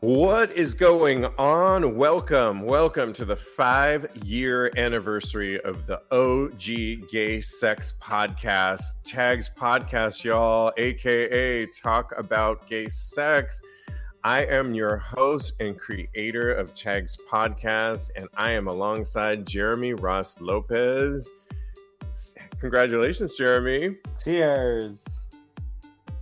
What is going on? Welcome to the 5-year anniversary of the OG Gay Sex Podcast, Tags Podcast, y'all, aka Talk About Gay Sex. I am your host and creator of Tags Podcast, and I am alongside Jeremy Ross Lopez. Congratulations, Jeremy. Cheers.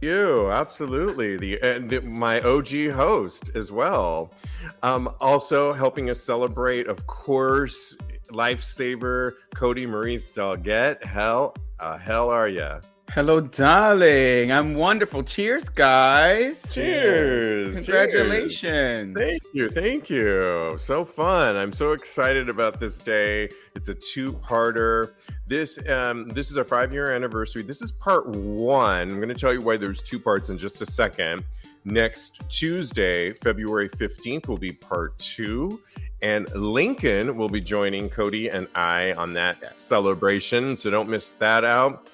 You absolutely my OG host as well. Also helping us celebrate, of course, lifesaver Cody Maurice Doggett. How hell are ya? Hello, darling. I'm wonderful. Cheers, guys. Cheers. Congratulations. Cheers. Thank you. So fun. I'm so excited about this day. It's a two-parter. This is our 5-year anniversary. This is part 1. I'm going to tell you why there's 2 parts in just a second. Next Tuesday, February 15th, will be part 2. And Lincoln will be joining Cody and I on that celebration. So don't miss that out.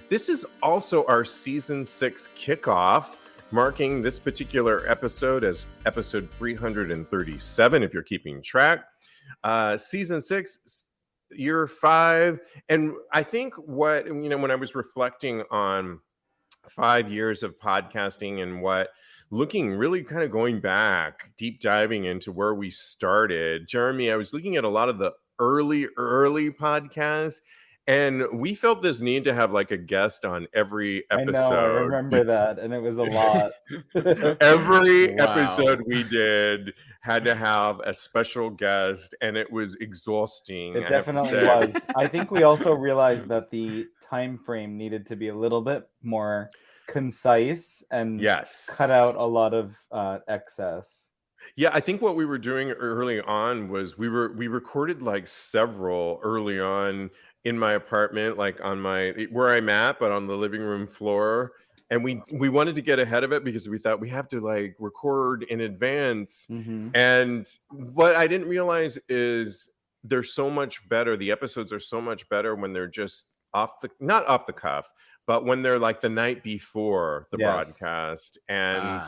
This is also our season 6 kickoff, marking this particular episode as episode 337, if you're keeping track. Season 6, year 5. And I think when I was reflecting on 5 years of podcasting and looking really kind of going back, deep diving into where we started, Jeremy, I was looking at a lot of the early podcasts. And we felt this need to have like a guest on every episode. I know, I remember that, and it was a lot. Every episode we did had to have a special guest, and it was exhausting. It definitely was. I think we also realized that the time frame needed to be a little bit more concise and cut out a lot of excess. Yeah, I think what we were doing early on was we recorded like several early on in my apartment, like on where I'm at, but on the living room floor. And we wanted to get ahead of it because we thought we have to like record in advance. Mm-hmm. And what I didn't realize is they're so much better. The episodes are so much better when they're just not off the cuff, but when they're like the night before the broadcast. And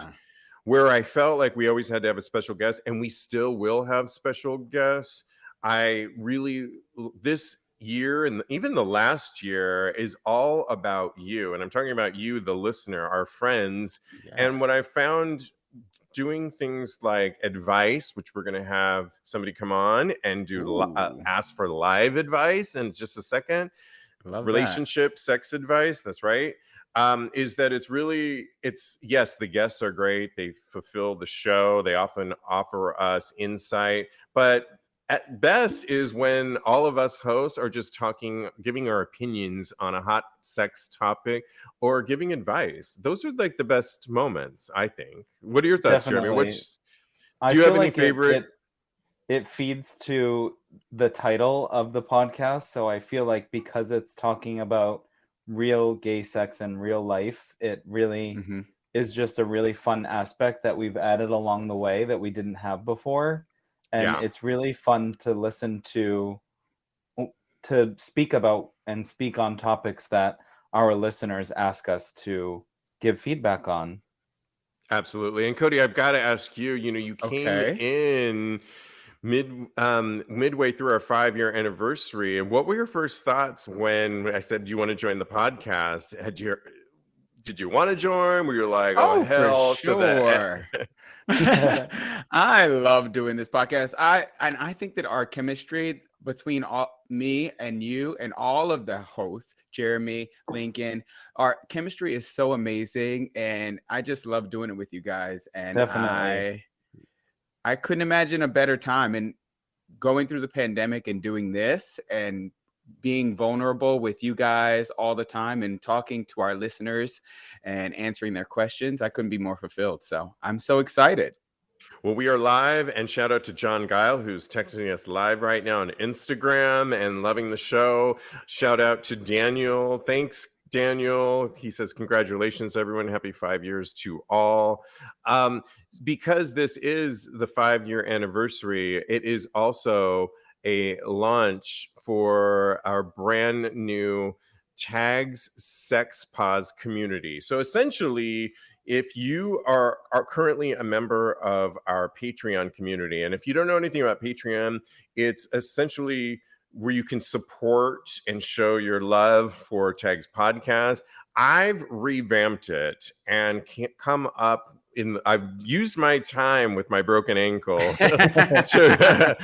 where I felt like we always had to have a special guest, and we still will have special guests. This year and even the last year is all about you, and I'm talking about you, the listener, our friends. And what I found doing things like advice, which we're going to have somebody come on and do ask for live advice in just a second. Relationship sex advice, that's right. Is that yes, the guests are great, they fulfill the show, they often offer us insight, but at best is when all of us hosts are just talking, giving our opinions on a hot sex topic or giving advice. Those are like the best moments, I think. What are your thoughts, Jeremy? Do you have any favorite? It feeds to the title of the podcast. So I feel like because it's talking about real gay sex and real life, it really is just a really fun aspect that we've added along the way that we didn't have before. And it's really fun to listen to speak about and speak on topics that our listeners ask us to give feedback on. Absolutely. And Cody, I've got to ask you, you came in midway through our 5-year anniversary. And what were your first thoughts when I said, do you want to join the podcast? Did you want to join? Were you like, oh hell, for sure. I love doing this podcast. I think that our chemistry between me and you and all of the hosts, Jeremy, Lincoln, our chemistry is so amazing, and I just love doing it with you guys. And definitely, I couldn't imagine a better time. And going through the pandemic and doing this and being vulnerable with you guys all the time and talking to our listeners and answering their questions, I couldn't be more fulfilled. So I'm so excited. Well, we are live, and shout out to John Guile, who's texting us live right now on Instagram and loving the show. Shout out to Daniel. Thanks, Daniel. He says, congratulations, everyone. Happy 5 years to all. Because this is the 5-year anniversary, it is also a launch for our brand new Tags Sex Pause community. So essentially, if you are currently a member of our Patreon community, and if you don't know anything about Patreon, it's essentially where you can support and show your love for Tags Podcast. I've revamped it and can't come up I've used my time with my broken ankle to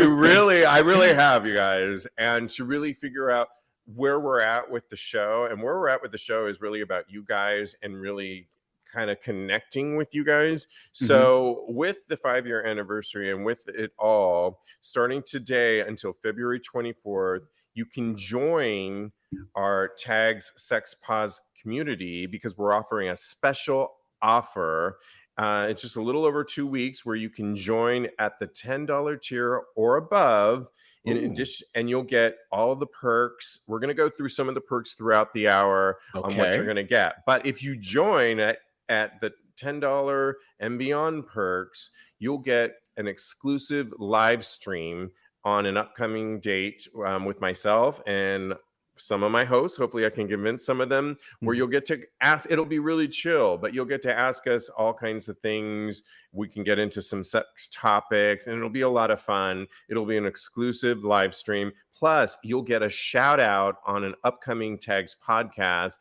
really, I really have, you guys, and to really figure out where we're at with the show. And where we're at with the show is really about you guys and really kind of connecting with you guys. So with the 5-year anniversary and with it all, starting today until February 24th, you can join our Tags Sex Pause community because we're offering a special offer. It's just a little over 2 weeks where you can join at the $10 tier or above. In addition, and you'll get all the perks. We're going to go through some of the perks throughout the hour on what you're going to get. But if you join at the $10 and beyond perks, you'll get an exclusive live stream on an upcoming date with myself and some of my hosts. Hopefully I can convince some of them, where you'll get to ask. It'll be really chill, but you'll get to ask us all kinds of things. We can get into some sex topics, and it'll be a lot of fun. It'll be an exclusive live stream. Plus, you'll get a shout out on an upcoming Tags podcast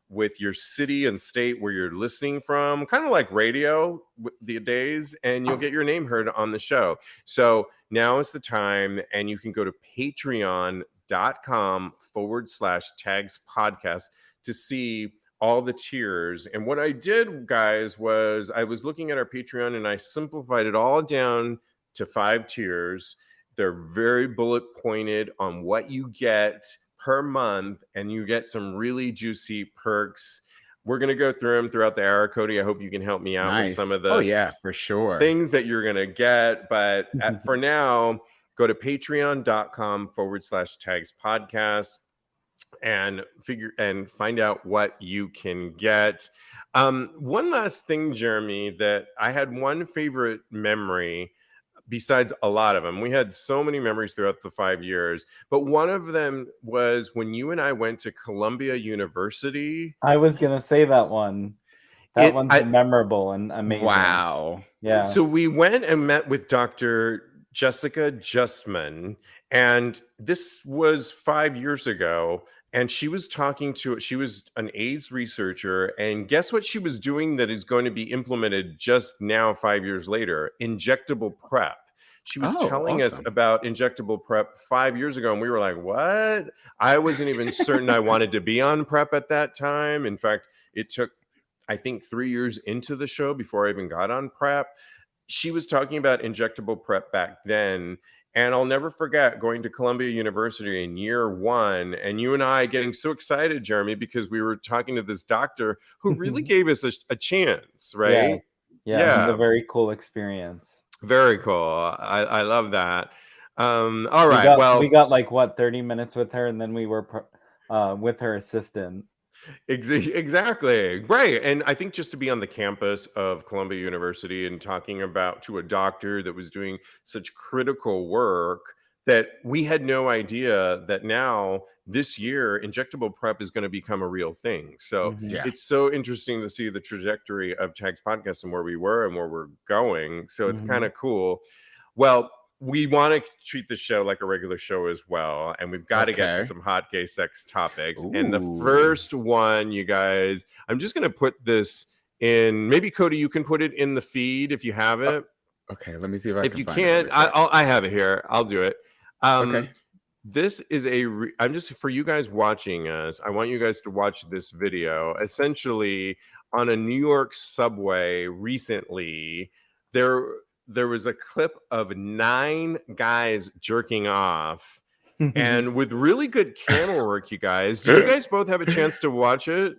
with your city and state where you're listening from, kind of like radio the days, and you'll get your name heard on the show. So now is the time, and you can go to patreon.com/Tags podcast to see all the tiers. And what I did, guys, was I was looking at our Patreon and I simplified it all down to 5 tiers. They're very bullet pointed on what you get per month, and you get some really juicy perks. We're going to go through them throughout the hour. Cody, I hope you can help me out with some of the for sure things that you're going to get. But for now, go to patreon.com/Tags podcast and find out what you can get. One last thing, Jeremy, that I had one favorite memory besides a lot of them. We had so many memories throughout the 5 years, but one of them was when you and I went to Columbia University. I was going to say that one. That one's memorable and amazing. Wow. Yeah. So we went and met with Dr. Jessica Justman, and this was 5 years ago. And she was she was an AIDS researcher, and guess what she was doing that is going to be implemented just now 5 years later? Injectable PrEP. She was telling us about injectable PrEP 5 years ago, and we were like, what? I wasn't even certain I wanted to be on PrEP at that time. In fact, it took, I think, 3 years into the show before I even got on PrEP. She was talking about injectable PrEP back then. And I'll never forget going to Columbia University in year 1 and you and I getting so excited, Jeremy, because we were talking to this doctor who really gave us a chance, right? Yeah. It was a very cool experience. Very cool. I love that. All right. We got like 30 minutes with her, and then we were with her assistant. Exactly. Right. And I think just to be on the campus of Columbia University and talking to a doctor that was doing such critical work that we had no idea that now this year injectable PrEP is going to become a real thing. So it's so interesting to see the trajectory of Tags Podcast and where we were and where we're going. So it's kind of cool. Well, we want to treat the show like a regular show as well, and we've got to get to some hot gay sex topics. And the first one, you guys, I'm just going to put this in. Maybe Cody, you can put it in the feed if you have it. Okay, let me see if I can. If you can't, I have it here. I'll do it. Okay. This is I'm just, for you guys watching us, I want you guys to watch this video. Essentially, on a New York subway recently, there was a clip of 9 guys jerking off, and with really good camera work, you guys. Did you guys both have a chance to watch it?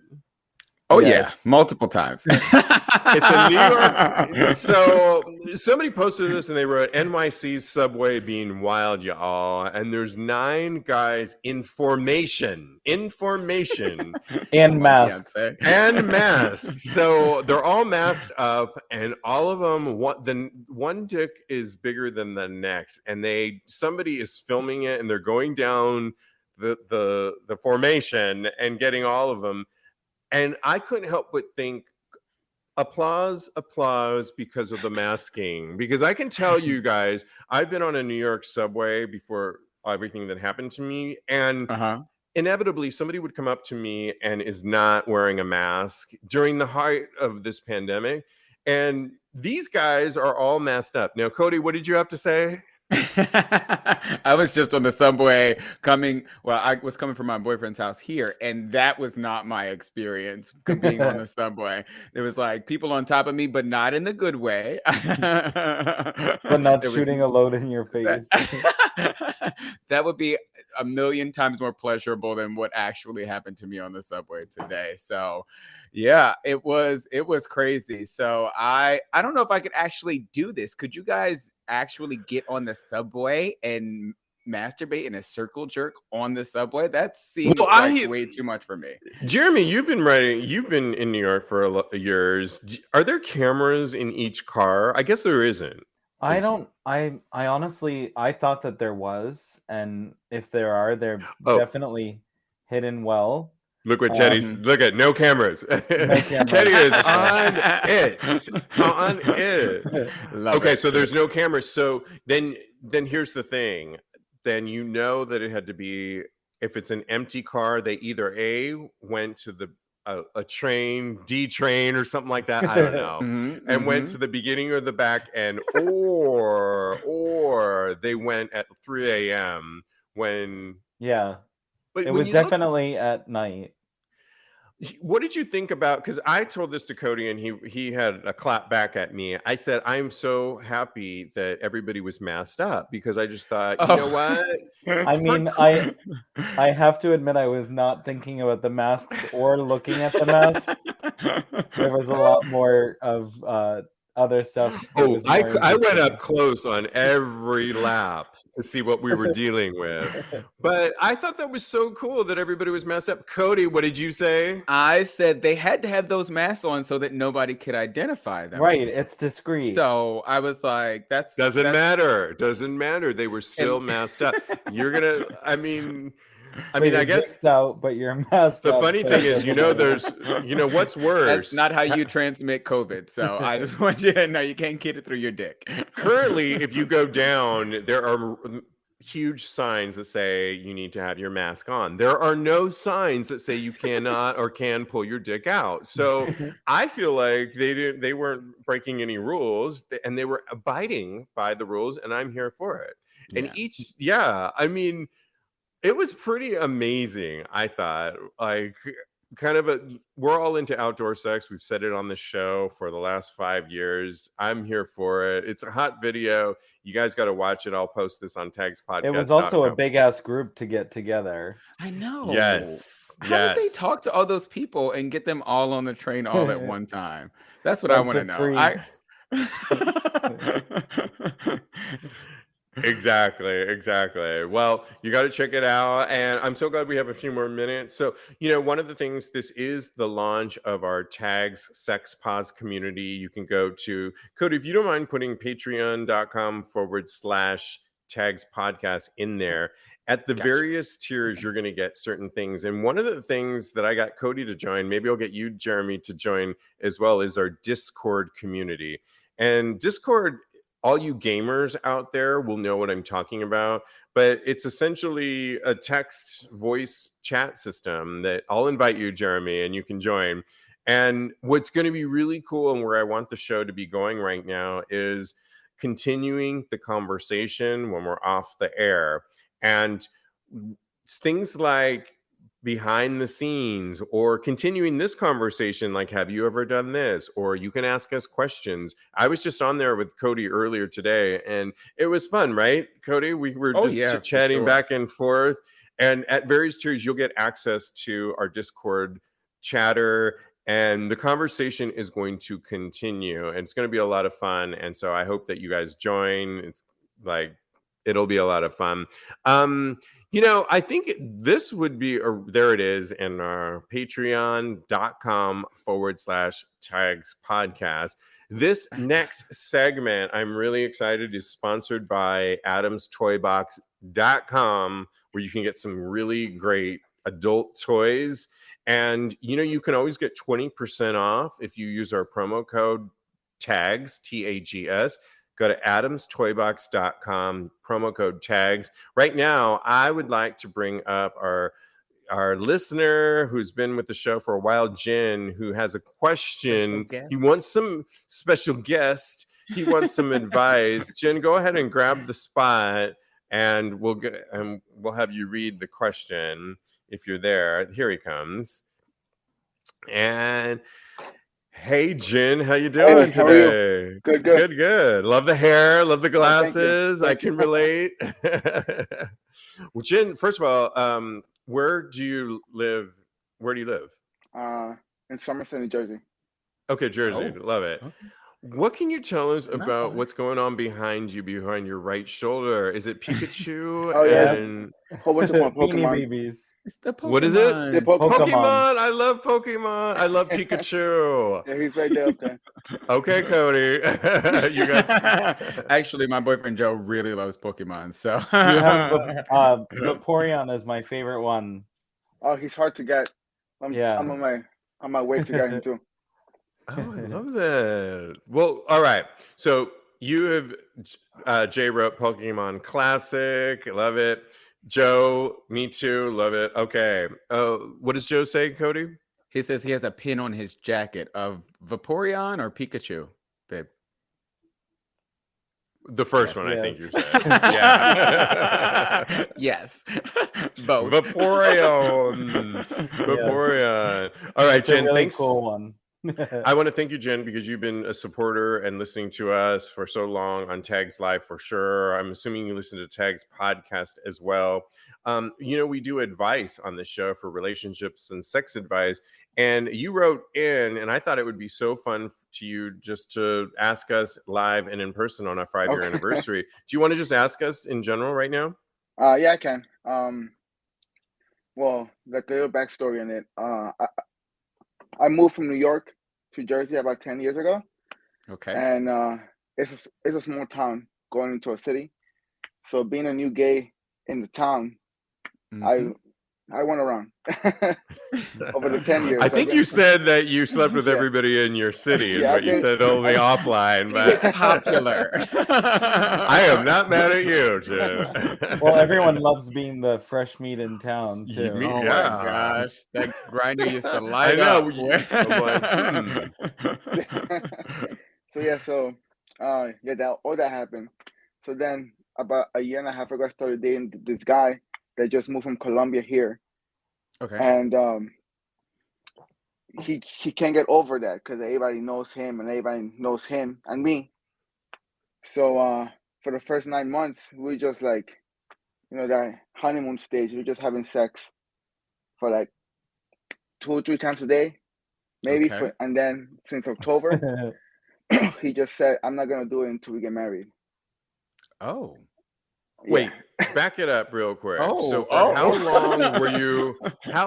Oh, yes. Multiple times. It's a New York. So somebody posted this and they wrote NYC's subway being wild, y'all. And there's 9 guys in formation. And masked. And masked. So they're all masked up, and all of them, one dick is bigger than the next. And somebody is filming it, and they're going down the formation and getting all of them. And I couldn't help but think, applause because of the masking. Because I can tell you guys, I've been on a New York subway before everything that happened to me, and inevitably somebody would come up to me and is not wearing a mask during the height of this pandemic, and these guys are all masked up. Now, Cody, what did you have to say? I was just on the subway I was coming from my boyfriend's house here, and that was not my experience being on the subway. There was like people on top of me, but not in the good way. But not shooting a load in your face. That would be a million times more pleasurable than what actually happened to me on the subway today. So yeah, it was crazy. So I don't know if I could actually do this. Could you guys actually get on the subway and masturbate in a circle jerk on the subway? That seems way too much for me. Jeremy, you've been in New York for years. Are there cameras in each car? I guess there isn't. I honestly, I thought that there was, and if there are, they're definitely hidden well. Look what Teddy's, look at, no cameras. Teddy is on it. On it. Okay, so there's no cameras. So then here's the thing. Then you know that it had to be, if it's an empty car, they either went to a train, D train or something like that. I don't know. And went to the beginning or the back end, or they went at 3 a.m. when. Yeah. But it was definitely at night. What did you think about, because I told this to Cody and he had a clap back at me. I said, I'm so happy that everybody was masked up, because I just thought, you know what? I mean, I have to admit, I was not thinking about the masks or looking at the masks. There was a lot more of other stuff. I went up close on every lap to see what we were dealing with. But I thought that was so cool that everybody was messed up. Cody, what did you say? I said they had to have those masks on so that nobody could identify them. Right, it's discreet. So I was like, doesn't matter. Doesn't matter. They were still masked up. You're gonna, I mean, I guess out, but you're masked the up. Funny thing is, there's, what's worse? That's not how you transmit COVID. So I just want you to know you can't get it through your dick. Currently, if you go down, there are huge signs that say you need to have your mask on. There are no signs that say you cannot or can pull your dick out. So I feel like they weren't breaking any rules, and they were abiding by the rules, and I'm here for it. And it was pretty amazing, I thought. Like, we're all into outdoor sex. We've said it on the show for the last 5 years. I'm here for it. It's a hot video. You guys got to watch it. I'll post this on TAGSPodcast. It was also a big ass group to get together. I know. Yes. How did they talk to all those people and get them all on the train all at one time? That's what I want to know. Exactly. Well, you got to check it out. And I'm so glad we have a few more minutes. So, one of the things, this is the launch of our Tags Sex Pause community. You can go to, Cody, if you don't mind putting patreon.com/TAGSPodcast in there. At the various tiers, you're going to get certain things. And one of the things that I got Cody to join, maybe I'll get you, Jeremy, to join as well, is our Discord community. And Discord, all you gamers out there will know what I'm talking about, but it's essentially a text voice chat system that I'll invite you, Jeremy, and you can join. And what's going to be really cool, and where I want the show to be going right now, is continuing the conversation when we're off the air. And things like behind the scenes, or continuing this conversation, like, have you ever done this? Or you can ask us questions. I was just on there with Cody earlier today, and it was fun, right, Cody? We were just chatting back and forth. And at various tiers, you'll get access to our Discord chatter, and the conversation is going to continue, and it's going to be a lot of fun. And so I hope that you guys join. It's like, it'll be a lot of fun. I think this would be, there it is in our patreon.com/TAGSPodcast. This next segment, I'm really excited, is sponsored by Adam's Toy Box TAGSPodcast.com, where you can get some really great adult toys. And, you can always get 20% off if you use our promo code TAGS, TAGS. Go to adamstoybox.com, promo code TAGS. Right now, I would like to bring up our listener who's been with the show for a while, Jen, who has a question. He wants some special guest. He wants some advice. Jen, go ahead and grab the spot, and we'll have you read the question if you're there. Here he comes. And hey, Jen, how you doing today? Good. Good. Love the hair. Love the glasses. Thank you. I can relate. Well, Jen, first of all, where do you live? In Somerset, New Jersey. Okay, Jersey. Love it. Okay. What can you tell us about what's going on behind your right shoulder? Is it Pikachu? Oh, yeah. A whole bunch of Pokemon. Babies. It's the Pokemon. What is it? The Pokemon. I love Pokemon. I love Pikachu. Yeah, he's right there. Okay. Okay, Cody. You guys. Actually, my boyfriend Joe really loves Pokemon. So you have Vaporeon is my favorite one. Oh, he's hard to get. I'm on my way to get him too. Oh, I love that. Well, all right. So you have Jay wrote Pokemon Classic. Love it. Joe, me too. Love it. Okay. What does Joe say, Cody? He says he has a pin on his jacket of Vaporeon or Pikachu, babe. The first one, I think you said. Yeah. Yes. Both. Vaporeon. Vaporeon. All right, Jen. Really thanks. Cool one. I want to thank you, Jen, because you've been a supporter and listening to us for so long on Tags Live for sure. I'm assuming you listen to Tags podcast as well. We do advice on this show for relationships and sex advice. And you wrote in, and I thought it would be so fun to you just to ask us live and in person on our 5-year anniversary. Do you want to just ask us in general right now? Yeah, I can. Well, like a little backstory on it. I moved from New York to Jersey about 10 years ago. Okay. And it's a small town going into a city. So being a new gay in the town, I went around over the 10 years. I think you said that you slept with everybody in your city, is what you said only offline. But it's popular. I am not mad at you, Jim. Well, everyone loves being the fresh meat in town, too. Oh, my gosh. That grinder used to light up. So, all that happened. So then about a year and a half ago, I started dating this guy that just moved from Colombia here. Okay. And he can't get over that because everybody knows him and everybody knows him and me. So for the first 9 months, we just like, that honeymoon stage. We're just having sex for like 2 or 3 times a day, maybe. Okay. And then since October, he just said, "I'm not gonna do it until we get married." Oh. Wait, back it up real quick. How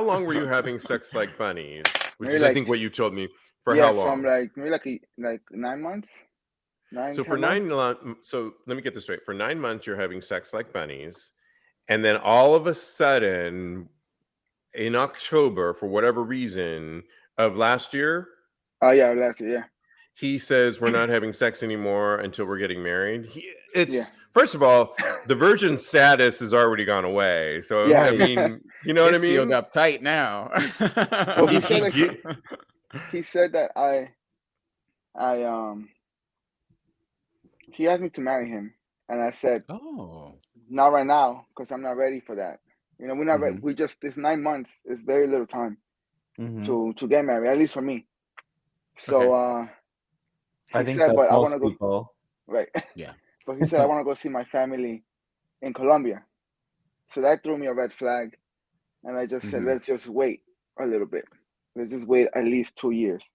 long were you having sex like bunnies? Which maybe is, I think, what you told me. For how long? From maybe 9 months. So for 9 months. So let me get this straight. For 9 months, you're having sex like bunnies, and then all of a sudden, in October, for whatever reason, of last year. Oh yeah, last year. Yeah. He says we're not having sex anymore until we're getting married. First of all, the virgin status has already gone away. So I mean, you know what I mean? Sealed up tight now. Well, he said that he asked me to marry him, and I said, not right now, because I'm not ready for that. We're not ready. We just it's 9 months. It's very little time to get married, at least for me. So I think that's most people. Right. Yeah. But he said, I want to go see my family in Colombia. So that threw me a red flag. And I just said, let's just wait a little bit. Let's just wait at least 2 years.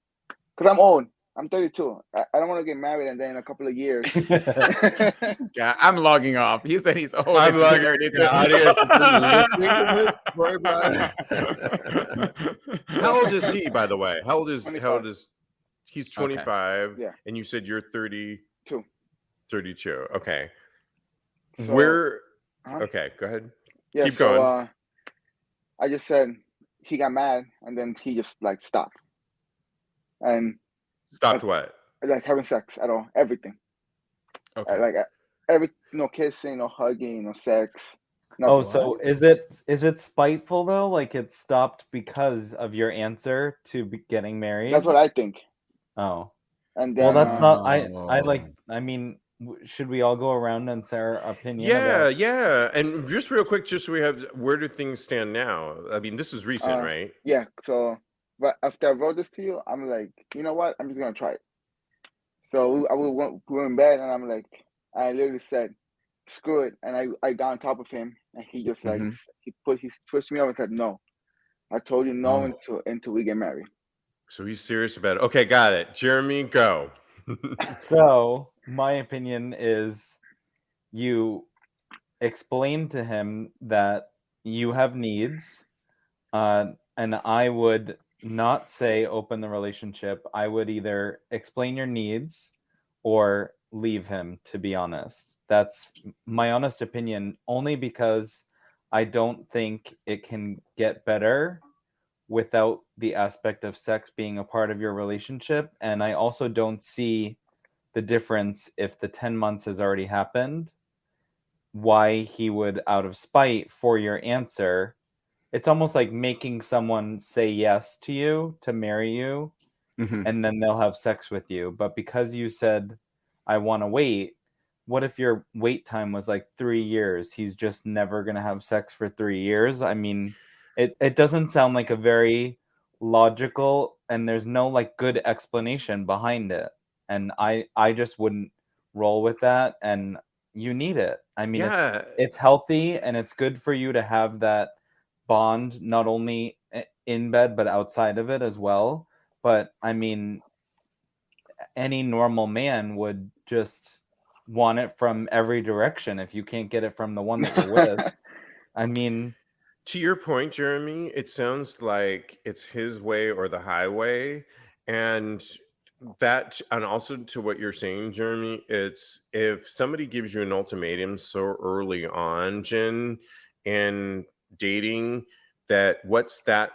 Because I'm old. I'm 32. I don't want to get married and then in a couple of years. Yeah, I'm logging off. He said he's old. I'm logging How old is he, by the way? How old is he's 25? Okay. Yeah. And you said you're 32. 32. Okay. So, Okay, go ahead. Yeah, Keep so going. I just said he got mad, and then he just like stopped and Stopped what? like having sex at all, everything. Okay. Like every no kissing, no hugging, no sex. Oh, Nothing. so is it spiteful though? Like it stopped because of your answer to getting married? That's what I think. Oh. And Well, then that's not. I like. I mean, should we all go around and say our opinion about? Yeah. And just real quick, just so we have, where do things stand now? I mean, this is recent, right? yeah. So, but after I wrote this to you, I'm like, you know what? I'm just gonna try it. So we were in bed, and I'm like, I literally said, screw it, and I got on top of him, and he just like he pushed me over and said, no. I told you no until we get married. So he's serious about it. Okay, got it. Jeremy, go. So my opinion is, you explain to him that you have needs, and I would not say open the relationship. I would either explain your needs or leave him, to be honest. That's my honest opinion, only because I don't think it can get better without the aspect of sex being a part of your relationship. And I also don't see the difference if the 10 months has already happened, why he would, out of spite for your answer. It's almost like making someone say yes to you to marry you, and then they'll have sex with you. But because you said, I want to wait, what if your wait time was like 3 years? He's just never going to have sex for 3 years. I mean, it doesn't sound like a very logical, and there's no like good explanation behind it. And I just wouldn't roll with that. And you need it. I mean, Yeah. it's healthy, and it's good for you to have that bond, not only in bed but outside of it as well. But I mean, any normal man would just want it from every direction if you can't get it from the one that you're with. I mean, to your point, Jeremy, it sounds like it's his way or the highway. And also to what you're saying, Jeremy, it's if somebody gives you an ultimatum so early on, Jen, in dating, that what's that?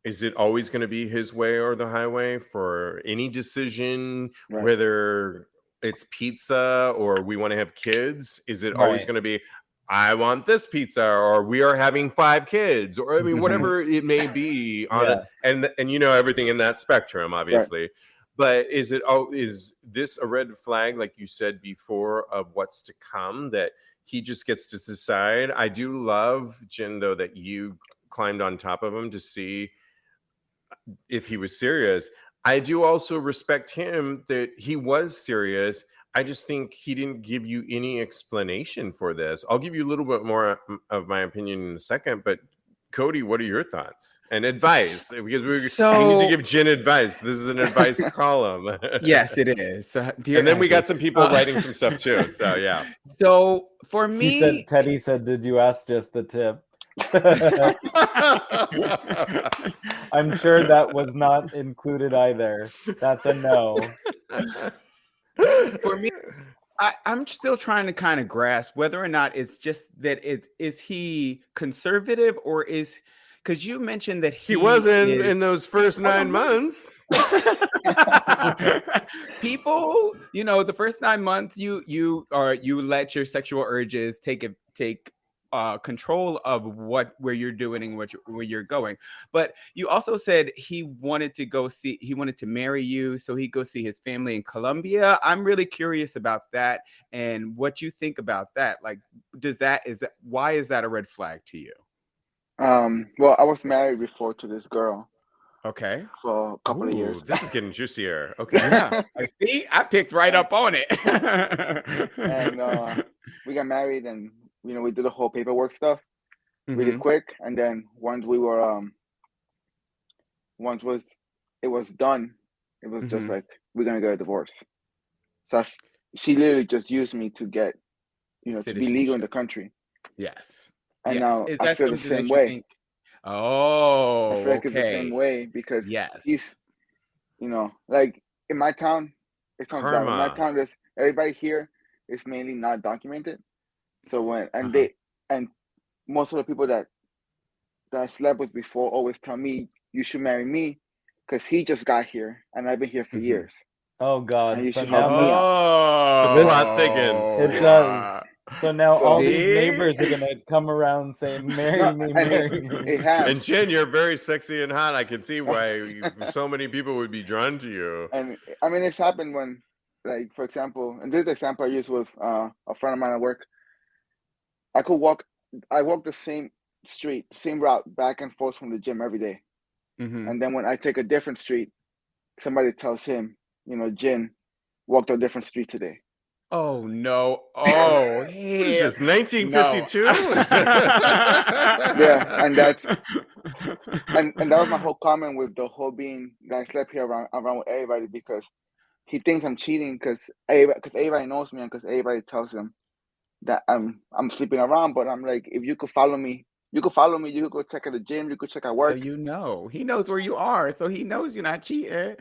Is it always going to be his way or the highway for any decision, Right. whether it's pizza or we want to have kids? Is it always Right. going to be, I want this pizza, or we are having 5 kids, or I mean, whatever it may be on Yeah. it, and you know everything in that spectrum, obviously. But is this a red flag, like you said before, of what's to come, that he just gets to decide? I do love, Jen, though, that you climbed on top of him to see if he was serious. I do also respect him that he was serious. I just think he didn't give you any explanation for this. I'll give you a little bit more of my opinion in a second, but Cody, what are your thoughts and advice? Because we need to give Jen advice. This is an advice column. Yes, it is. So, and then we got some people writing some stuff too. So yeah. So for me, Teddy said, "Did you ask just the tip?" I'm sure that was not included either. That's a no. For me, I'm still trying to kind of grasp whether or not it's just that is he conservative, or is, because you mentioned that he wasn't in those first 9 months. People, the first 9 months, you let your sexual urges take control of where you're doing and where you're going. But you also said he wanted to marry you, so he'd go see his family in Colombia. I'm really curious about that and what you think about that. Like, why is that a red flag to you? Well, I was married before to this girl. Okay. For a couple of years. This is getting juicier. Okay. Yeah. I picked right up on it. And we got married, and we did the whole paperwork stuff really quick. And then once it was done, it was just like, we're gonna get a divorce. So she literally just used me to get, to be legal in the country. Yes. And yes. now I feel the same way. Oh, I feel like it's the same way because he's, like in my town, it sounds bad. In my town, everybody here is mainly not documented. So and most of the people that I slept with before always tell me you should marry me because he just got here and I've been here for years. Oh And God! you So should help now me out. The plot thickens. it does. So now all these See? neighbors are gonna come around saying, "Marry No, me, and marry me." it has. And Jen, you're very sexy and hot. I can see why so many people would be drawn to you. And I mean, it's happened when, like, for example, and this is the example I use with a friend of mine at work. I walk the same street, same route back and forth from the gym every day. And then when I take a different street, somebody tells him, Jin walked a different street today. Oh no! Oh, What is this, no. 1952? Yeah, and that was my whole comment with the whole being that I slept here around with everybody because he thinks I'm cheating because everybody knows me and because everybody tells him that I'm sleeping around. But I'm like, if you could follow me, you could go check at the gym, you could check at work. So he knows where you are, so he knows you're not cheating.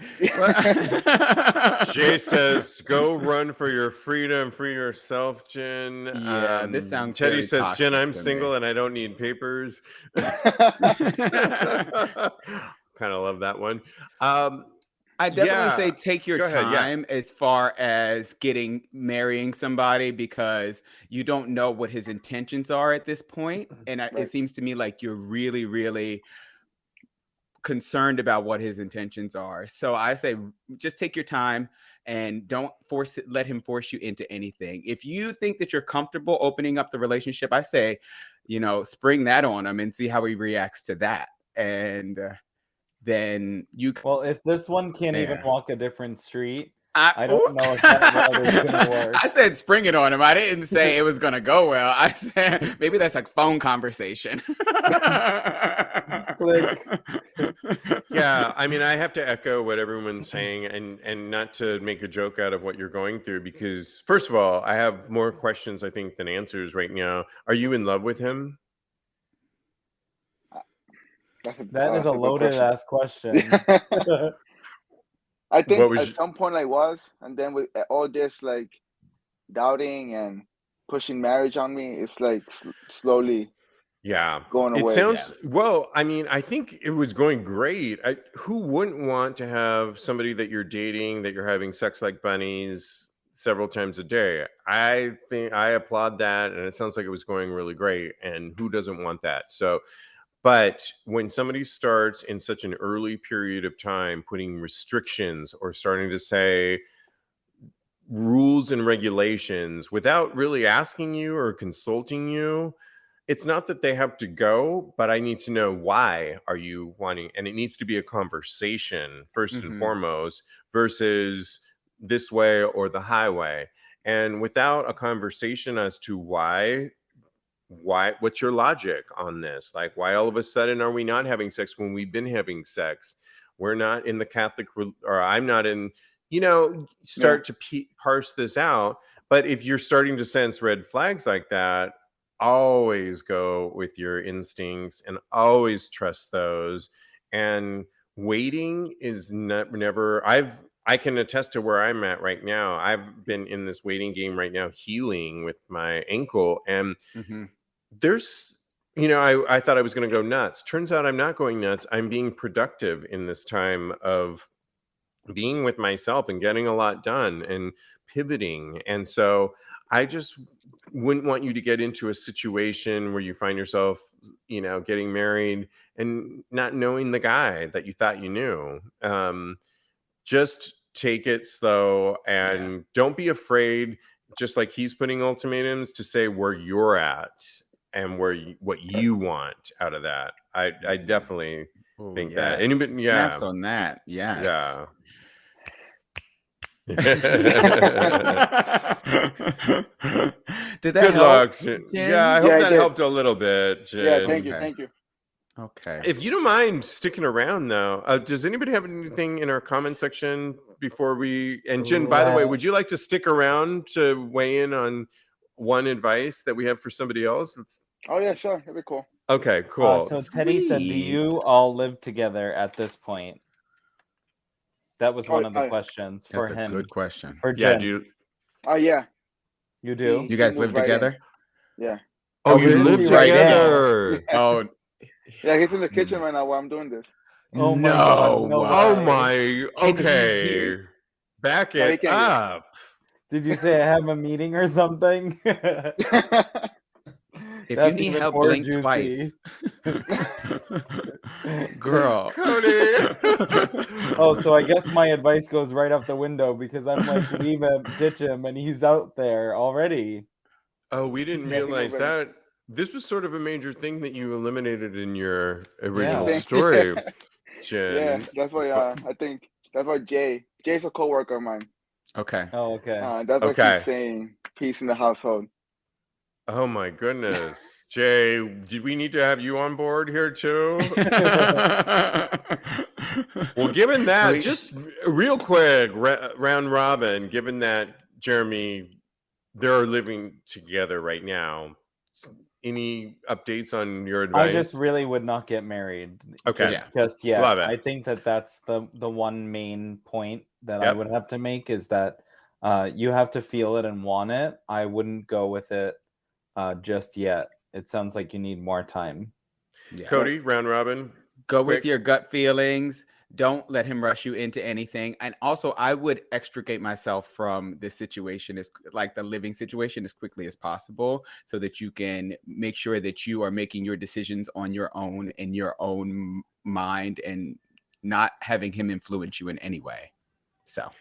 Jay says, "Go run for your freedom, free yourself, Jen." Yeah, this sounds Teddy very says, "Jen, toxic I'm to single me. and I don't need papers." Kind of love that one. I definitely say Yeah. take your Go ahead, yeah. time as far as marrying somebody because you don't know what his intentions are at this point. And Right. it seems to me like you're really, really concerned about what his intentions are. So I say just take your time and don't let him force you into anything. If you think that you're comfortable opening up the relationship, I say, spring that on him and see how he reacts to that. And then you Well, if this one can't even walk a different street, I don't know if that route is gonna work. I said spring it on him. I didn't say it was gonna go well. I said maybe that's a phone conversation. Click. Yeah, I mean, I have to echo what everyone's saying and not to make a joke out of what you're going through because first of all, I have more questions I think than answers right now. Are you in love with him? That is a loaded ass question. I think at some point I was, and then with all this like doubting and pushing marriage on me, it's like slowly going away. It sounds well, I mean, I think it was going great. Who wouldn't want to have somebody that you're dating, that you're having sex like bunnies several times a day? I think I applaud that, and it sounds like it was going really great. And who doesn't want that? So, but when somebody starts in such an early period of time putting restrictions or starting to say rules and regulations without really asking you or consulting you, it's not that they have to go, but I need to know why are you wanting, and it needs to be a conversation first and foremost versus this way or the highway. And without a conversation as to why, what's your logic on this? Like, why all of a sudden are we not having sex when we've been having sex? We're not in the Catholic, or I'm not in, start to parse this out. But if you're starting to sense red flags like that, always go with your instincts and always trust those. And waiting is never, I can attest to where I'm at right now. I've been in this waiting game right now, healing with my ankle. And there's, I thought I was going to go nuts. Turns out I'm not going nuts. I'm being productive in this time of being with myself and getting a lot done and pivoting. And so I just wouldn't want you to get into a situation where you find yourself, getting married and not knowing the guy that you thought you knew. Just take it slow and don't be afraid, just like he's putting ultimatums, to say where you're at and what you want out of that. I definitely think that. Anybody, snaps on that. Yes. Yeah. Did that Good help, luck, Jen? Yeah, I hope that helped a little bit, Jen. Yeah, thank you. Okay. If you don't mind sticking around, though, does anybody have anything in our comment section before we? And Jen, by the way, would you like to stick around to weigh in on one advice that we have for somebody else? Oh yeah, sure, that'd be cool. Okay, cool. So Teddy said, "Do you all live together at this point?" That was one of the questions for him. That's a good question. For Jen. Do you? Oh yeah. You do? You guys live together? Yeah. Oh, you really? live Right now? together. Yeah. Oh, Yeah, he's in the kitchen right now while I'm doing this. Oh my God, no Oh way. my. Can he Okay. hear? Back No, he it can't hear. up. Did you say I have a meeting or something? If you That's need even help, more blink juicy. twice. Girl. Cody. Oh, so I guess my advice goes right out the window because I'm like, leave him, ditch him, and he's out there already. Oh, we didn't Yeah, he realize moved in. that. This was sort of a major thing that you eliminated in your original Yeah. story, Yeah, Jen. that's why I think that's why Jay's a coworker of mine. Okay. Oh, okay. That's what Okay. he's saying. Peace in the household. Oh my goodness. Jay, did we need to have you on board here too? Well, given that, just real quick, round robin, given that Jeremy, they're living together right now, any updates on your advice? I just really would not get married. Okay. Yeah. Just yet. Love it. I think that's the one main point that I Yep. would have to make is that you have to feel it and want it. I wouldn't go with it just yet. It sounds like you need more time. Yeah. Cody, round robin. Go quick. with your gut feelings. Don't let him rush you into anything. And also, I would extricate myself from this situation, as like the living situation, as quickly as possible, so that you can make sure that you are making your decisions on your own, in your own mind, and not having him influence you in any way. So.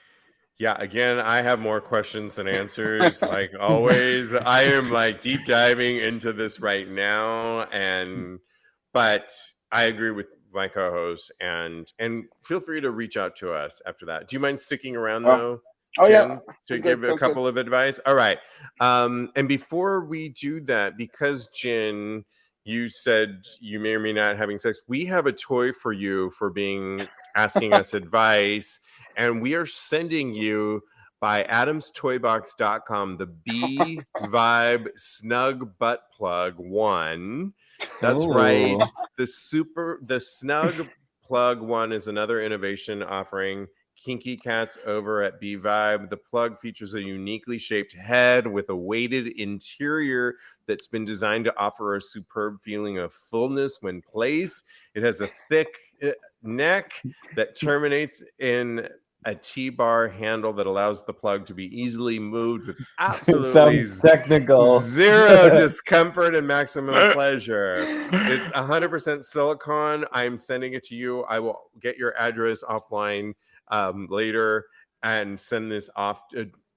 Yeah, again, I have more questions than answers. Like always, I am like deep diving into this right now, but I agree with my co-host, and feel free to reach out to us after that. Do you mind sticking around though, Oh Jen, yeah, to give a couple of advice? All right. And before we do that, because Jen, you said you may or may not having sex, we have a toy for you for asking us advice. And we are sending you by adamstoybox.com the B Vibe Snug Butt Plug 1. That's right. The Snug Plug 1 is another innovation offering kinky cats over at B Vibe. The plug features a uniquely shaped head with a weighted interior that's been designed to offer a superb feeling of fullness when placed. It has a thick neck that terminates in a T-bar handle that allows the plug to be easily moved with absolutely Sounds technical. zero discomfort and maximum pleasure. It's 100% silicone. I'm sending it to you. I will get your address offline later and send this off.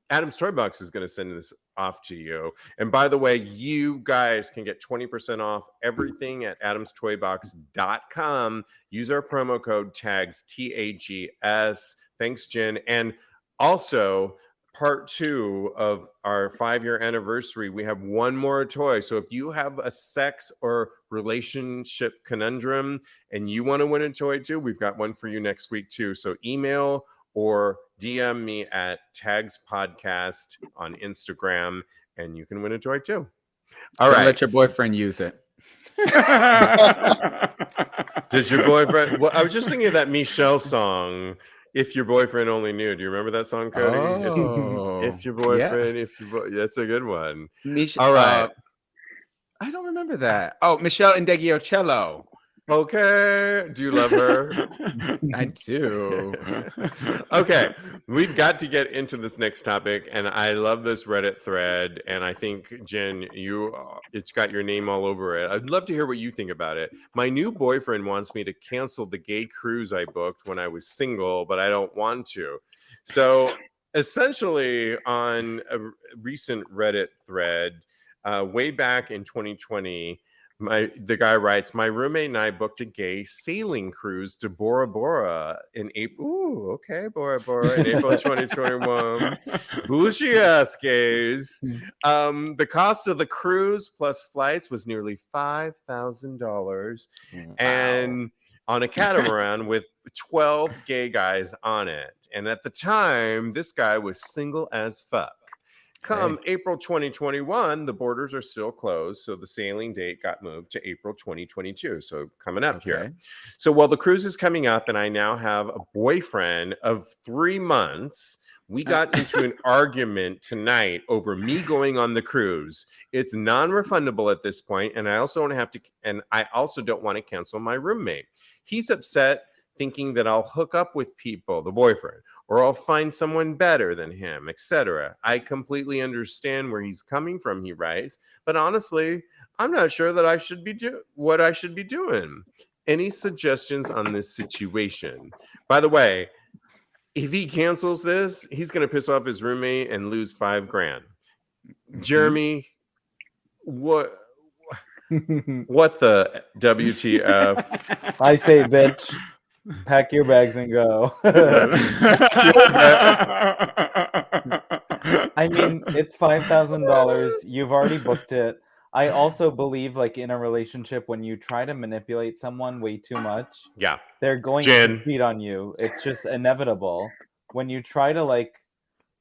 Adam's Toy Box is going to send this off to you. And by the way, you guys can get 20% off everything at adamstoybox.com. Use our promo code TAGS, TAGS. Thanks, Jen. And also, part 2 of our 5-year anniversary, we have one more toy. So if you have a sex or relationship conundrum and you want to win a toy too, we've got one for you next week too. So email or DM me at TAGSPodcast on Instagram, and you can win a toy too. All right. Let your boyfriend use it. Does your boyfriend? Well, I was just thinking of that Michelle song. If your boyfriend only knew. Do you remember that song, Cody? If your boyfriend, that's a good one. All right. I don't remember that. Oh, Michelle Indegiocello. Okay. Do you love her? I do. Okay. We've got to get into this next topic, and I love this Reddit thread, and I think, Jen, it's got your name all over it. I'd love to hear what you think about it. My new boyfriend wants me to cancel the gay cruise I booked when I was single, but I don't want to. So essentially, on a recent Reddit thread, way back in 2020, the guy writes, my roommate and I booked a gay sailing cruise to Bora Bora in April. Ooh, okay, Bora Bora in April 2021. Bougie ass gays. The cost of the cruise plus flights was nearly $5,000, and on a catamaran with 12 gay guys on it. And at the time, this guy was single as fuck. Come April 2021, the borders are still closed, so the sailing date got moved to April 2022. So coming up here. So while the cruise is coming up and I now have a boyfriend of 3 months, We got into an argument tonight over me going on the cruise. It's non-refundable at this point, and I also don't want to cancel my roommate. He's upset, thinking that I'll hook up with people, the boyfriend, or I'll find someone better than him, etc. I completely understand where he's coming from, he writes, but honestly, I'm not sure that I should be what I should be doing. Any suggestions on this situation? By the way, if he cancels this, he's going to piss off his roommate and lose $5,000. Jeremy, what the WTF? I say, bitch, pack your bags and go. I mean, it's $5,000. You've already booked it. I also believe, like, in a relationship, when you try to manipulate someone way too much, they're going to cheat on you. It's just inevitable. When you try to, like,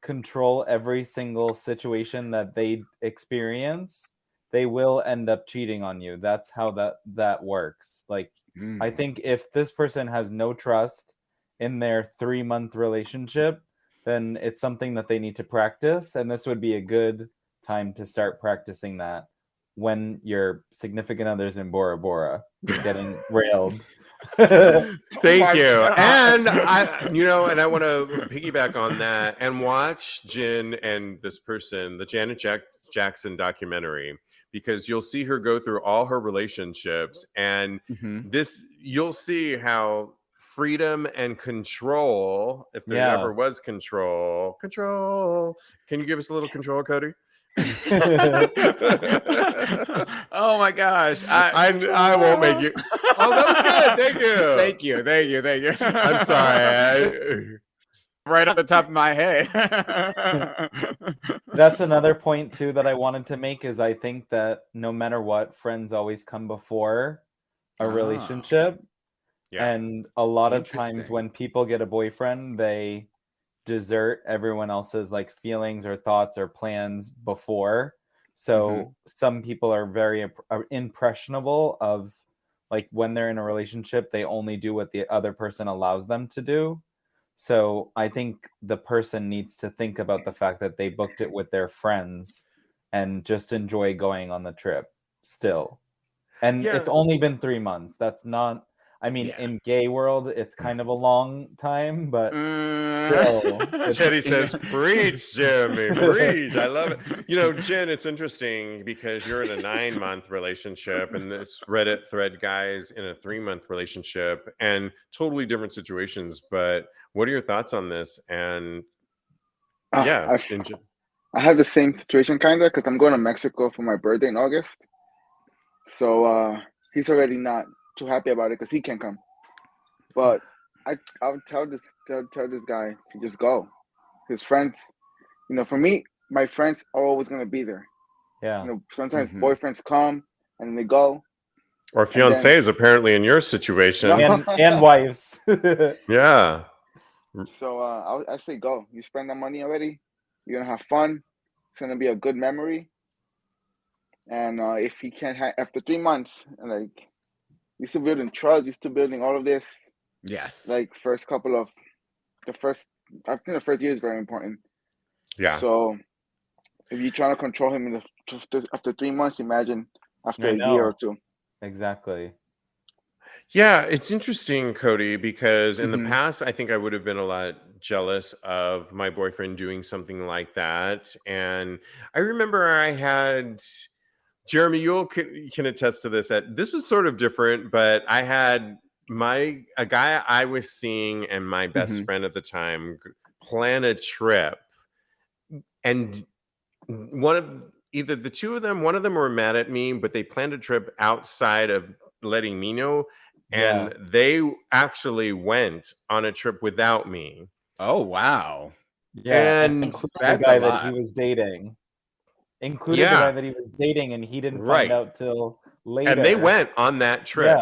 control every single situation that they experience, they will end up cheating on you. That's how that works. Like, I think if this person has no trust in their 3-month relationship, then it's something that they need to practice, and this would be a good time to start practicing that when your significant other's in Bora Bora getting railed. Thank you. And I want to piggyback on that and watch Jen and this person, the Janet Jackson documentary, because you'll see her go through all her relationships, and you'll see how freedom and control, if there ever was control. Can you give us a little control, Cody? Oh my gosh. I won't make you. Oh, that was good. Thank you. Thank you. I'm sorry. Right off the top of my head. That's another point too that I wanted to make, is I think that no matter what, friends always come before a relationship. And a lot of times when people get a boyfriend, they desert everyone else's like feelings or thoughts or plans before. So some people are very impressionable of, like, when they're in a relationship, they only do what the other person allows them to do. So I think the person needs to think about the fact that they booked it with their friends and just enjoy going on the trip still. And it's only been 3 months. That's not, I mean, in gay world, it's kind of a long time, but still. Teddy says, preach, Jeremy, preach. I love it. Jen, it's interesting because you're in a 9-month relationship, and this Reddit thread guy's in a 3-month relationship, and totally different situations. But what are your thoughts on this? And I have the same situation kind of, because I'm going to Mexico for my birthday in August. So he's already not too happy about it because he can't come. But I would tell this guy to just go. His friends, for me, my friends are always going to be there. Yeah. Sometimes boyfriends come and they go. Or fiancés, apparently, in your situation. And wives. Yeah. So I say go. You spend that money already. You're going to have fun. It's going to be a good memory. And if he can't after 3 months, like, you're still building trust, you're still building all of this. Yes. Like, I think the first year is very important. Yeah. So if you're trying to control him after 3 months, imagine after a year or two. Exactly. Yeah, it's interesting, Cody, because in the past, I think I would have been a lot jealous of my boyfriend doing something like that. And I remember I had... Jeremy, you can attest to this. That this was sort of different, but I had a guy I was seeing and my best friend at the time plan a trip, and either the two of them, one of them were mad at me, but they planned a trip outside of letting me know, and they actually went on a trip without me. Oh wow! Yeah, and that's the guy that he was dating. Included the guy that he was dating, and he didn't find out till later. And they went on that trip.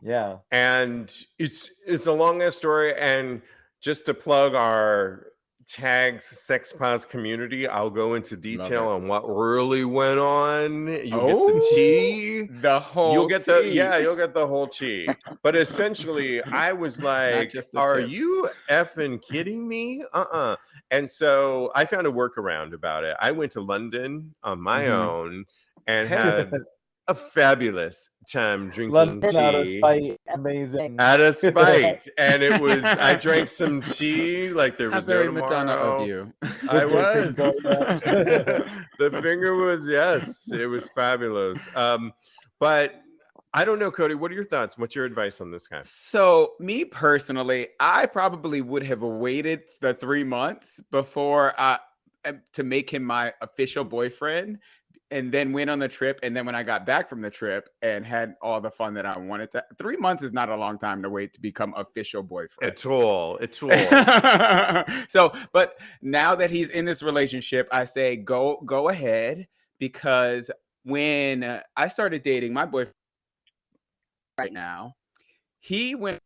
Yeah. And it's a long enough story. And just to plug our TAGSPodcast community, I'll go into detail it. on what really went on. You get the Oh, tea. The whole You'll get tea. you'll get the whole tea. But essentially, I was like, just the are tip. you effing kidding me? And so I found a workaround about it. I went to London on my own and had a fabulous time drinking London tea. out of spite, amazing. Out of spite, and it was. I drank some tea like there was no Madonna tomorrow. of you. I was. The finger was, yes, it was fabulous. But I don't know, Cody. What are your thoughts? What's your advice on this guy? So, me personally, I probably would have waited the 3 months before to make him my official boyfriend, and then went on the trip. And then when I got back from the trip and had all the fun that I wanted to, 3 months is not a long time to wait to become official boyfriend. At all. So, but now that he's in this relationship, I say go ahead, because when I started dating my boyfriend right now, he went to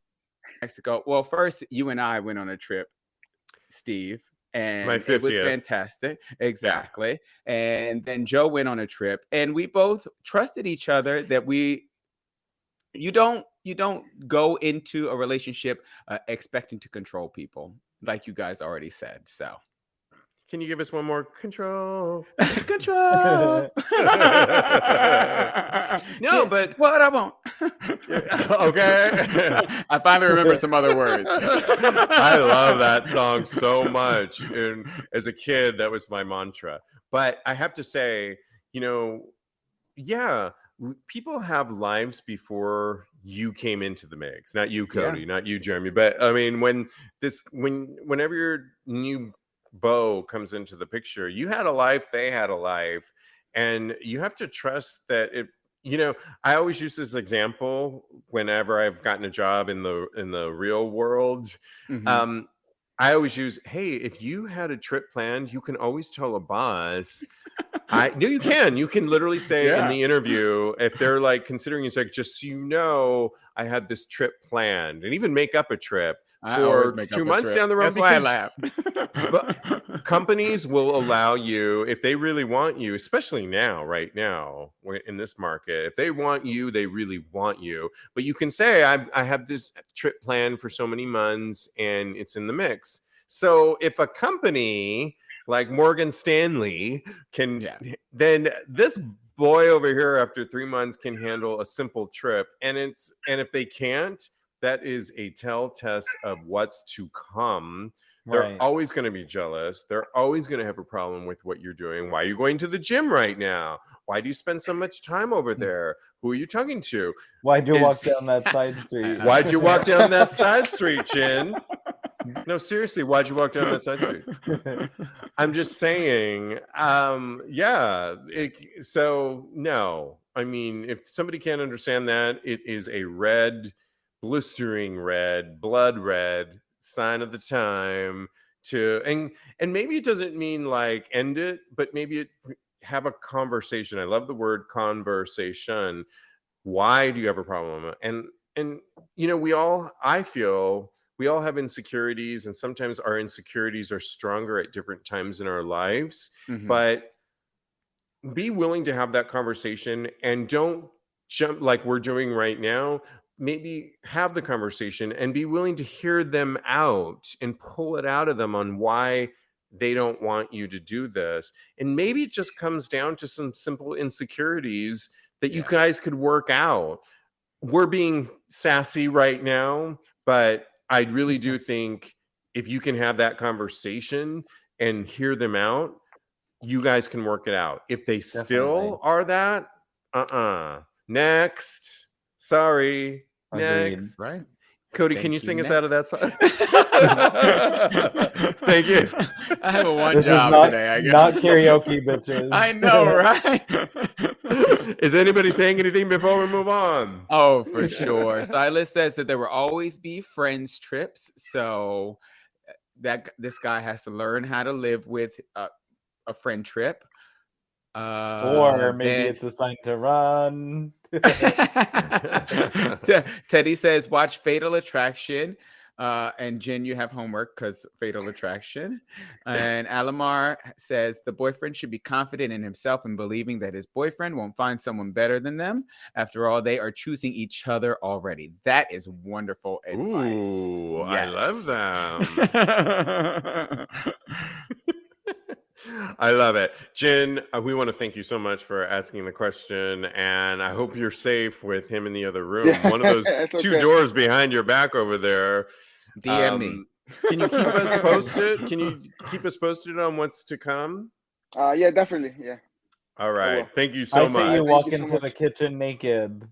Mexico. Well, first you and I went on a trip, Steve. And it was fantastic. Exactly. Yeah. And then Joe went on a trip, and we both trusted each other that you don't go into a relationship expecting to control people, like you guys already said. So can you give us one more control? Control. No, but what I want. Okay. I finally remember some other words. I love that song so much. And as a kid, that was my mantra. But I have to say, yeah, people have lives before you came into the mix. Not you, Cody, not you, Jeremy. But I mean, whenever your new beau comes into the picture, you had a life, they had a life, and you have to trust that it. I always use this example whenever I've gotten a job in the real world. I always use, hey, if you had a trip planned, you can always tell a boss. You can literally say in the interview, if they're like considering, it's like, just so you know, I had this trip planned, and even make up a trip for 2 months down the road. That's why I laugh. But companies will allow you, if they really want you, especially right now, in this market, if they want you, they really want you. But you can say, I have this trip planned for so many months, and it's in the mix. So if a company like Morgan Stanley then this boy over here after 3 months can handle a simple trip. And if they can't, that is a tell test of what's to come. They're always going to be jealous. They're always going to have a problem with what you're doing. Why are you going to the gym right now? Why do you spend so much time over there? Who are you talking to? Why'd you walk down that side street? Why'd you walk down that side street, Chin? No, seriously, why'd you walk down that side street? I'm just saying, so no. I mean, if somebody can't understand that, it is a red, blistering red, blood red sign of the time and maybe it doesn't mean like end it, but maybe have a conversation. I love the word conversation. Why do you have a problem? And I feel we all have insecurities, and sometimes our insecurities are stronger at different times in our lives. But be willing to have that conversation, and don't jump like we're doing right now. Maybe have the conversation and be willing to hear them out and pull it out of them on why they don't want you to do this. And maybe it just comes down to some simple insecurities that you guys could work out. We're being sassy right now, but I really do think if you can have that conversation and hear them out, you guys can work it out. If they still are that, next. Sorry. Next. Right. Cody, can you sing us out of that song? Thank you. I have one job today, I guess. Not karaoke, bitches. I know, right? Is anybody saying anything before we move on? Oh, for sure. Silas says that there will always be friends trips. So that this guy has to learn how to live with a friend trip. Or maybe it's a sign to run. Teddy says, watch Fatal Attraction. And Jen, you have homework because fatal attraction. And Alamar says the boyfriend should be confident in himself and believing that his boyfriend won't find someone better than them. After all, they are choosing each other already. That is wonderful advice. Ooh, I love Yes. that. I love it. Jen, we want to thank you so much for asking the question, and I hope you're safe with him in the other room. Yeah, One of those it's two okay. doors behind your back over there. DM me. Can you keep us posted? Can you keep us posted on what's to come? Yeah, definitely. Yeah. All will. right. Thank you so I much. say you Thank walk you so into the much. kitchen naked.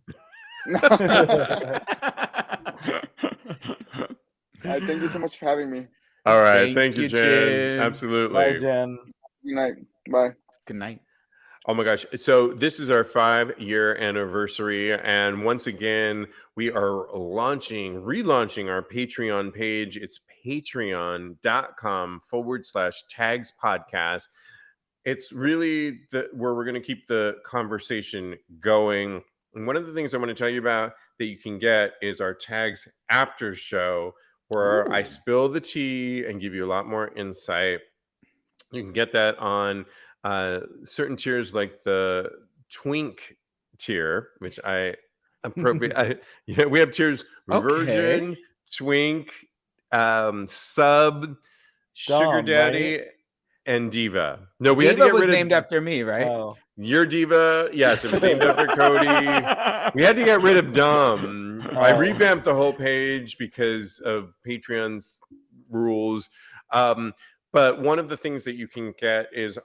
Thank you so much for having me. All right. Thank you, you, Jen. Absolutely. Bye, Jen. Good night. Bye. Good night. Oh my gosh. So this is our 5-year anniversary. And once again, we are relaunching our Patreon page. It's patreon.com/TAGSPodcast. It's really where we're going to keep the conversation going. And one of the things I want to tell you about that you can get is our Tags After Show, where I spill the tea and give you a lot more insight. You can get that on certain tiers like the Twink tier, which we have tiers: Virgin, Twink, Sub, Sugar Daddy, right? and Diva. No, we Diva had to get was rid named of after me, right? Oh. your Diva. Yes, it was named after Cody. We had to get rid of Dom. I revamped the whole page because of Patreon's rules. But one of the things that you can get is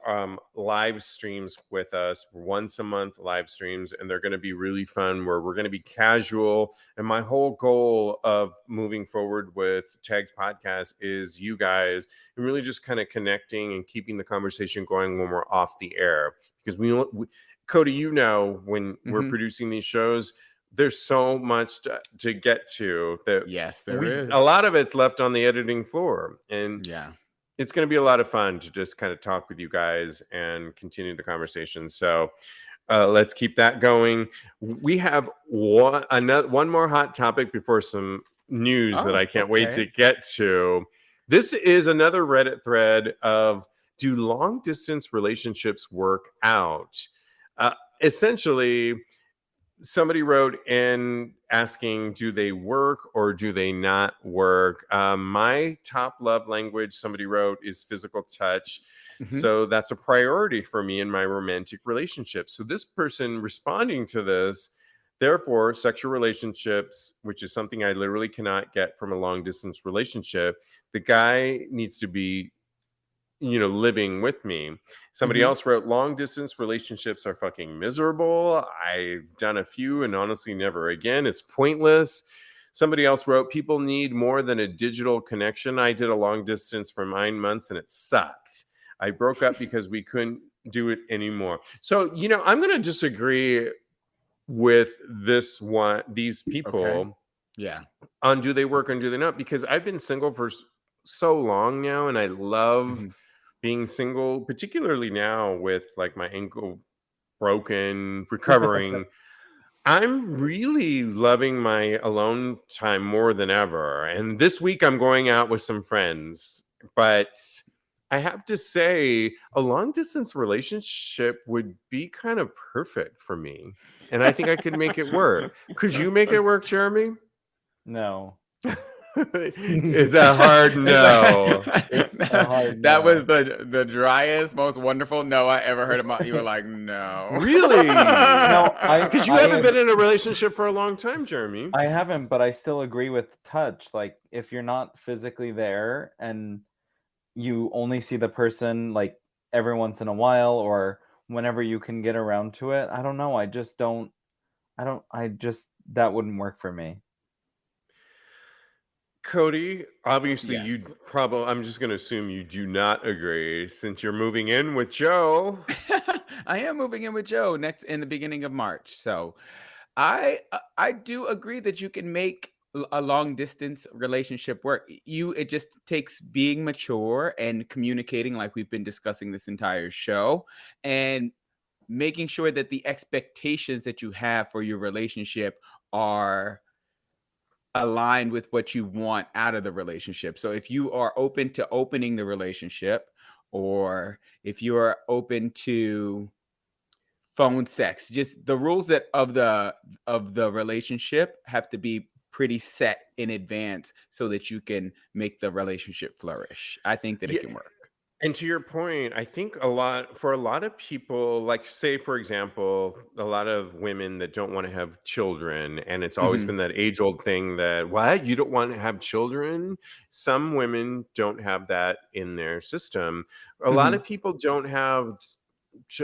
live streams with us, once a month live streams, and they're going to be really fun, where we're going to be casual. And my whole goal of moving forward with Tags Podcast is you guys, and really just kind of connecting and keeping the conversation going when we're off the air. Because Cody, when we're producing these shows, there's so much to get to that. Yes, there is. A lot of it's left on the editing floor, and it's going to be a lot of fun to just kind of talk with you guys and continue the conversation. So let's keep that going. We have one more hot topic before some news that I can't wait to get to. This is another Reddit thread of, do long distance relationships work out? Essentially, somebody wrote in asking, do they work or do they not work? My top love language, somebody wrote, is physical touch. So that's a priority for me in my romantic relationship. So this person responding to this, therefore, sexual relationships, which is something I literally cannot get from a long distance relationship, the guy needs to be living with me. Somebody else wrote, long distance relationships are fucking miserable. I've done a few and honestly never again. It's pointless. Somebody else wrote, people need more than a digital connection. I did a long distance for 9 months and it sucked. I broke up because we couldn't do it anymore. So, I'm going to disagree with these people on do they work and do they not, because I've been single for so long now, and I love being single, particularly now with like my ankle broken, recovering. I'm really loving my alone time more than ever. And this week I'm going out with some friends, but I have to say a long distance relationship would be kind of perfect for me. And I think I could make it work. Could you make it work, Jeremy? No. It's a hard no. It's a hard no. That was the driest, most wonderful no I ever heard about. You were like, no. Really? No, because you haven't been in a relationship for a long time, Jeremy. I haven't, but I still agree with touch. Like, if you're not physically there and you only see the person like every once in a while or whenever you can get around to it, I don't know. That wouldn't work for me. Cody, obviously I'm just going to assume you do not agree since you're moving in with Joe. I am moving in with Joe in the beginning of March. So I do agree that you can make a long distance relationship work. It just takes being mature and communicating, like we've been discussing this entire show, and making sure that the expectations that you have for your relationship are aligned with what you want out of the relationship. So if you are open to opening the relationship, or if you are open to phone sex, just the rules that of the relationship have to be pretty set in advance so that you can make the relationship flourish. I think that it can work. And to your point, I think for a lot of people, like say, for example, a lot of women that don't want to have children, and it's always been that age old thing that, what, you don't want to have children? Some women don't have that in their system. A lot of people don't have,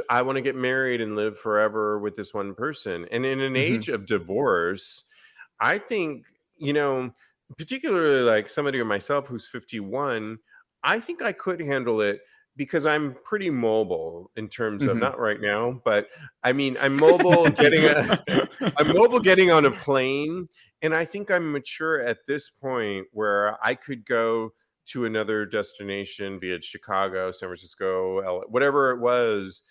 I want to get married and live forever with this one person. And in an age of divorce, I think, particularly like somebody like myself who's 51, I think I could handle it because I'm pretty mobile in terms of, not right now, but I mean, I'm mobile I'm mobile getting on a plane. And I think I'm mature at this point where I could go to another destination, be it Chicago, San Francisco, LA, whatever it was.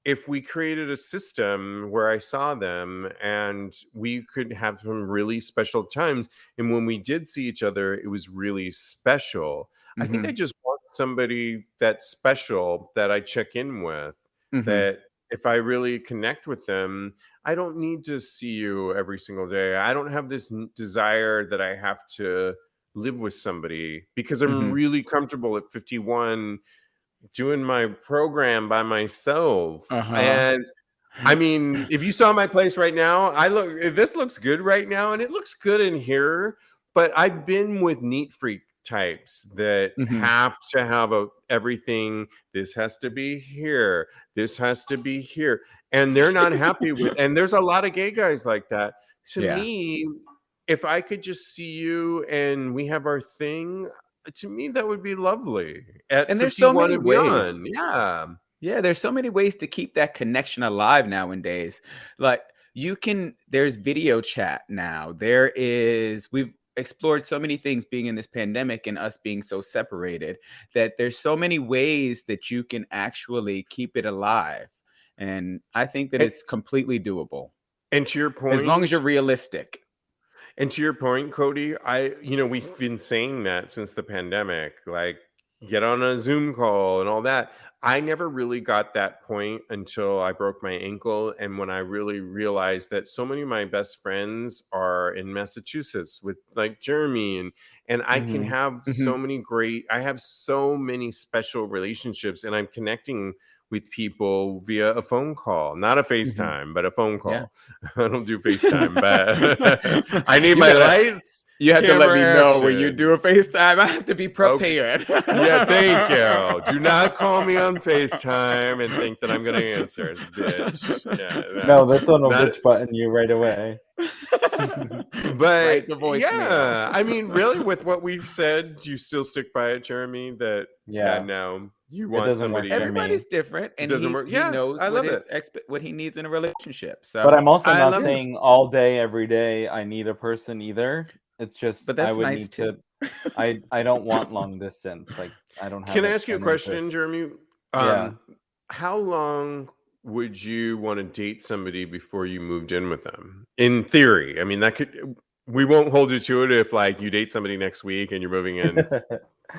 If we created a system where I saw them and we could have some really special times, and when we did see each other, it was really special. I think I just want somebody that's special that I check in with, that if I really connect with them, I don't need to see you every single day. I don't have this desire that I have to live with somebody because I'm really comfortable at 51 doing my program by myself. And I mean, if you saw my place right now, this looks good right now, and it looks good in here, but I've been with neat freak types that have to have everything. This has to be here. This has to be here. And they're not happy with, and there's a lot of gay guys like that. To me, if I could just see you and we have our thing, to me, that would be lovely. And there's so many ways. Yeah, there's so many ways to keep that connection alive nowadays. Like there's video chat now. We've explored so many things being in this pandemic and us being so separated, that there's so many ways that you can actually keep it alive. And I think that it's completely doable. And to your point, as long as you're realistic. And to your point, Cody, we've been saying that since the pandemic, like get on a Zoom call and all that. I never really got that point until I broke my ankle. And when I really realized that so many of my best friends are in Massachusetts with like Jeremy, and I can have I have so many special relationships, and I'm connecting with people via a phone call, not a FaceTime, but a phone call. Yeah. I don't do FaceTime, but I need my lights. You have to let me know when you do a FaceTime. I have to be prepared. Okay. Yeah, thank you. Do not call me on FaceTime and think that I'm going to answer, bitch. Yeah, no, this one will bitch button you right away. But yeah, I mean, really, with what we've said, do you still stick by it, Jeremy? That no, you want somebody. Everybody's different, and he knows what he needs in a relationship. So, but I'm also not saying all day, every day, I need a person either. It's just, but that's nice too. I don't want long distance. Like I don't have. Can I ask you a question, Jeremy? How long would you want to date somebody before you moved in with them? In theory, I mean, we won't hold you to it if like you date somebody next week and you're moving in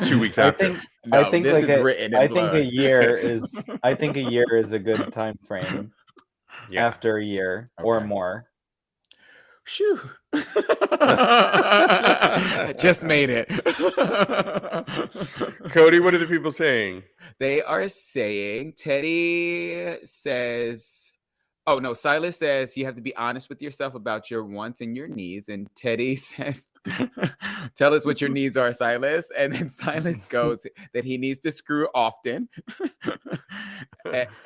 2 weeks after. I think a year is a good time frame. Yeah. After a year or more. Shoo. I just made it. Cody, what are the people saying? They are saying, Teddy says, oh no, Silas says you have to be honest with yourself about your wants and your needs. And Teddy says, tell us what your needs are, Silas. And then Silas goes that he needs to screw often,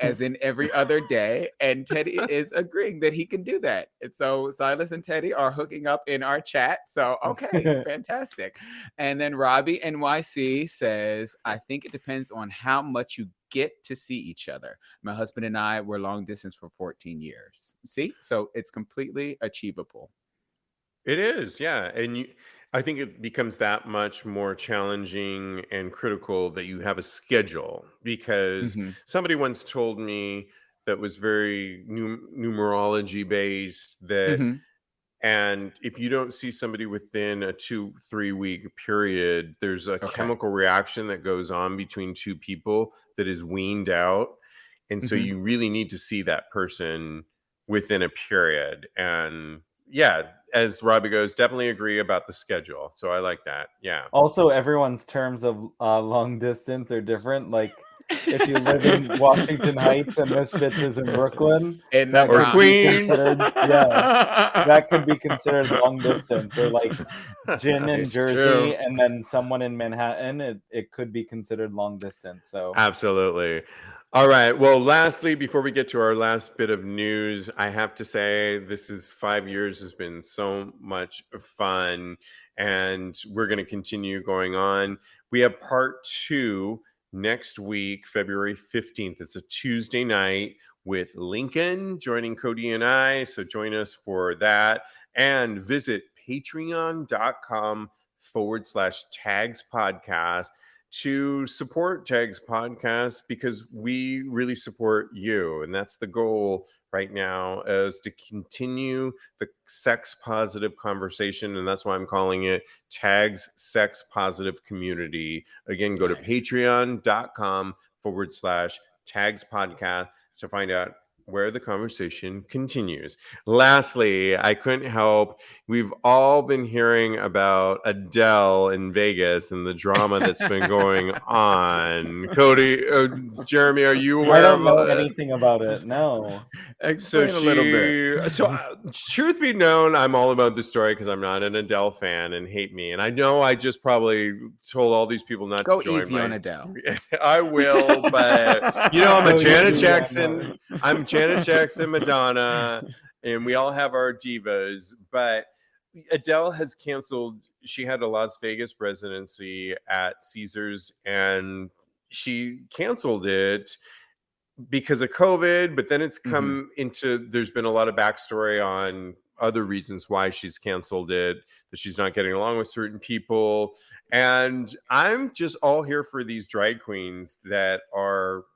as in every other day. And Teddy is agreeing that he can do that. And so Silas and Teddy are hooking up in our chat. So, okay, fantastic. And then Robbie NYC says, I think it depends on how much you get to see each other. My husband and I were long distance for 14 years. See? So it's completely achievable. It is, yeah. And I think it becomes that much more challenging and critical that you have a schedule, because somebody once told me that was very numerology based that And if you don't see somebody within a 2-3 week period, there's a chemical reaction that goes on between two people that is weaned out. And so you really need to see that person within a period. And yeah, as Robbie goes, definitely agree about the schedule. So I like that. Yeah. Also, everyone's terms of long distance are different. Like, if you live in Washington Heights and this bitch is in Brooklyn, or Queens, that could be considered long distance. Or like Jen in Jersey and then someone in Manhattan, it could be considered long distance. So absolutely. All right. Well, lastly, before we get to our last bit of news, I have to say this is 5 years has been so much fun, and we're going to continue going on. We have part 2 next week, February 15th. It's a Tuesday night with Lincoln joining Cody and I. So join us for that, and visit patreon.com/TAGSPodcast to support Tags Podcast, because we really support you. And that's the goal right now, is to continue the sex positive conversation. And that's why I'm calling it Tags Sex Positive Community. Again, go to patreon.com/Tags Podcast to find out where the conversation continues. Lastly, I couldn't help. We've all been hearing about Adele in Vegas and the drama that's been going on. Cody, Jeremy, are you aware? I don't know anything about it. No. Explain a little bit. So, truth be known, I'm all about this story because I'm not an Adele fan, and hate me. And I know I just probably told all these people not to join. Go easy on Adele. I will, but I'm a Janet Jackson. I'm Janet Jackson, Madonna, and we all have our divas. But Adele has canceled. She had a Las Vegas residency at Caesars, and she canceled it because of COVID. But then it's come into, there's been a lot of backstory on other reasons why she's canceled it, that she's not getting along with certain people. And I'm just all here for these drag queens that are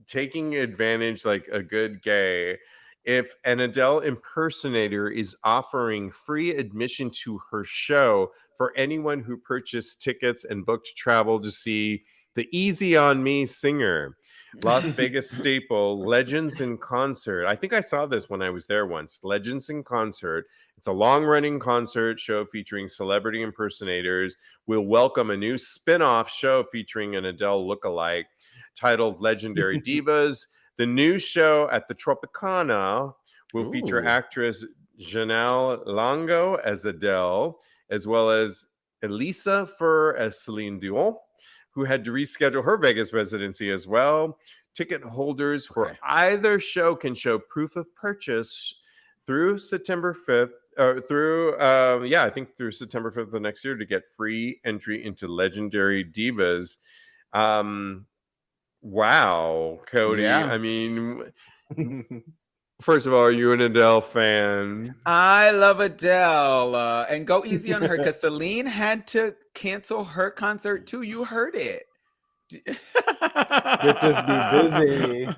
taking advantage like a good gay. If an Adele impersonator is offering free admission to her show for anyone who purchased tickets and booked travel to see the Easy on Me singer, Las Vegas staple, Legends in Concert. I think I saw this when I was there once. Legends in Concert. It's a long-running concert show featuring celebrity impersonators. We'll welcome a new spin-off show featuring an Adele lookalike titled Legendary Divas. The new show at the Tropicana will feature actress Janelle Longo as Adele, as well as Elisa Fur as Celine Dion, who had to reschedule her Vegas residency as well. Ticket holders for either show can show proof of purchase through September 5th, or through through September 5th of next year to get free entry into Legendary Divas. Wow, Cody. Yeah. I mean, first of all, are you an Adele fan? I love Adele. And go easy on her, because Celine had to cancel her concert too. You heard it. Bitches be busy.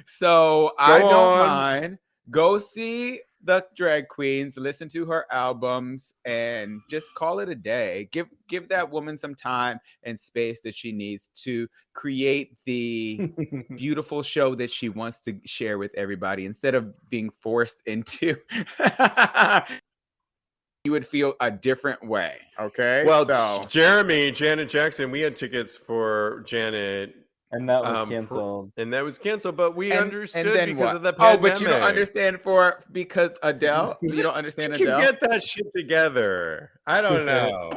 So I don't mind. Go see the drag queens, listen to her albums, and just call it a day. Give that woman some time and space that she needs to create the beautiful show that she wants to share with everybody, instead of being forced into you would feel a different way. Okay. Well, so Jeremy, Janet Jackson, we had tickets for Janet. And that was canceled. But we understood because what? of the pandemic. Oh, but you don't understand because Adele? You don't understand Adele? Get that shit together. I don't know.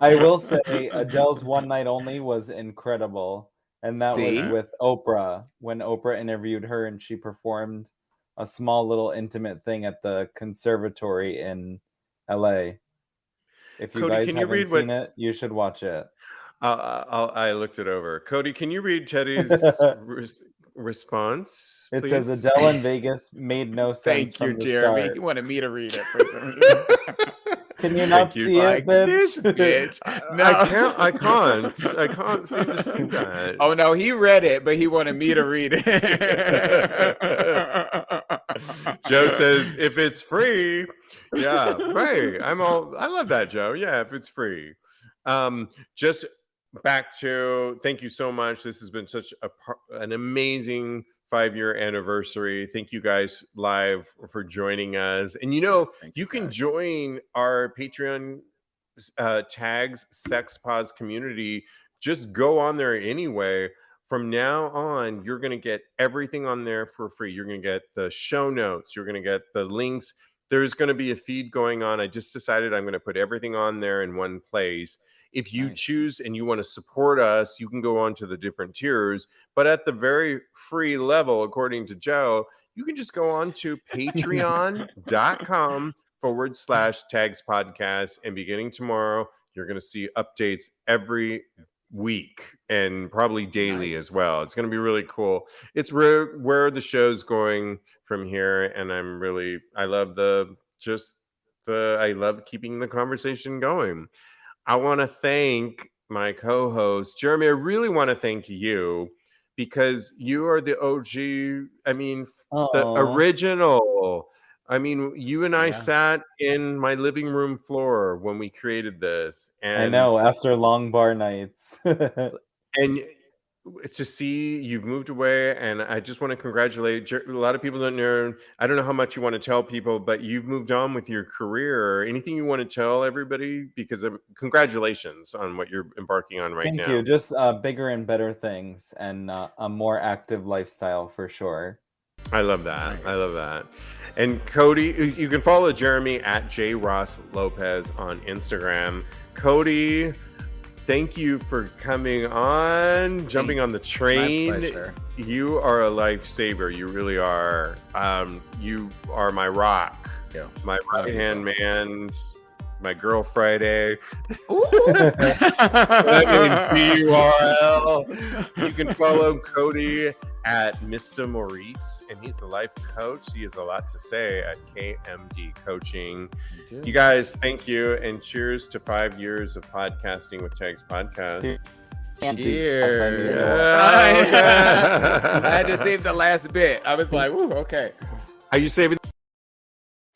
I will say Adele's One Night Only was incredible. And that was with Oprah, when Oprah interviewed her and she performed a small little intimate thing at the conservatory in LA. If you guys haven't seen it, you should watch it. I looked it over. Cody, can you read Teddy's response? It says Adele in Vegas made no sense. Thank you, Jeremy. Start. You wanted me to read it. Can you not see it, bitch? No. I can't seem to see that. Oh no, he read it, but he wanted me to read it. Joe says, if it's free, yeah, right. I love that, Joe. Yeah, if it's free. Just back to, thank you so much. This has been such an amazing 5-year anniversary. Thank you guys live for joining us. And you can join our Patreon tags sex pause community. Just go on there anyway. From now on, you're going to get everything on there for free. You're going to get the show notes. You're going to get the links. There's going to be a feed going on. I just decided I'm going to put everything on there in one place. If you choose and you want to support us, you can go on to the different tiers. But at the very free level, according to Joe, you can just go on to patreon.com/TAGSPodcast. And beginning tomorrow, you're going to see updates every week and probably daily as well. It's going to be really cool. It's where the show's going from here. And I love I love keeping the conversation going. I want to thank my co-host, Jeremy. I really want to thank you because you are the OG. I mean, the original. I mean, you and I sat in my living room floor when we created this. And I know, after long bar nights. And to see you've moved away, and I just want to congratulate. A lot of people don't know. I don't know how much you want to tell people, but you've moved on with your career. Anything you want to tell everybody? Because congratulations on what you're embarking on right now. Thank you. Just bigger and better things, and a more active lifestyle for sure. I love that. Nice. I love that. And Cody, you can follow Jeremy at JRossLopez on Instagram. Cody, thank you for coming on, jumping on the train. My pleasure. You are a lifesaver. You really are. You are my rock, my right-hand man, my girl Friday. BURL. You can follow Cody at Mr. Maurice, and he's the life coach. He has a lot to say at KMD Coaching. You guys, thank you, and cheers to 5 years of podcasting with Tags Podcast. Cheers. I had to save the last bit. I was like, ooh, okay. Are you saving?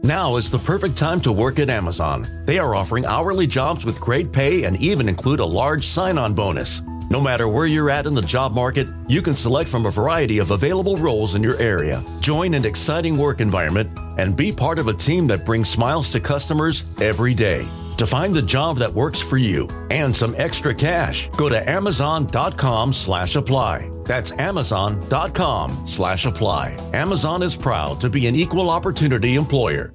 Now is the perfect time to work at Amazon. They are offering hourly jobs with great pay and even include a large sign-on bonus. No matter where you're at in the job market, you can select from a variety of available roles in your area. Join an exciting work environment and be part of a team that brings smiles to customers every day. To find the job that works for you and some extra cash, go to Amazon.com/apply. That's Amazon.com/apply. Amazon is proud to be an equal opportunity employer.